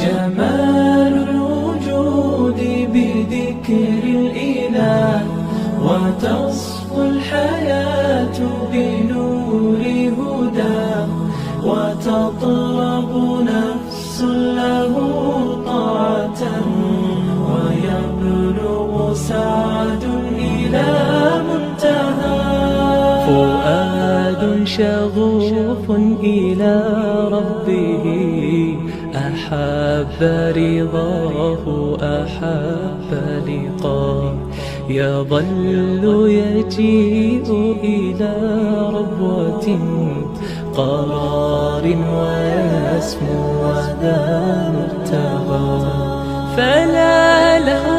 جمال الوجود بذكر الإله، وتصفو الحياة بنور هداه، وتطلب نفس له طاعة، ويبلغ سعد إلى منتهى. فؤاد شغوف إلى ربه، أحب رضاه أحب لقاه، يظل يجيء إلى ربوة قرار، ويسمو وذا مرتضى. فلا له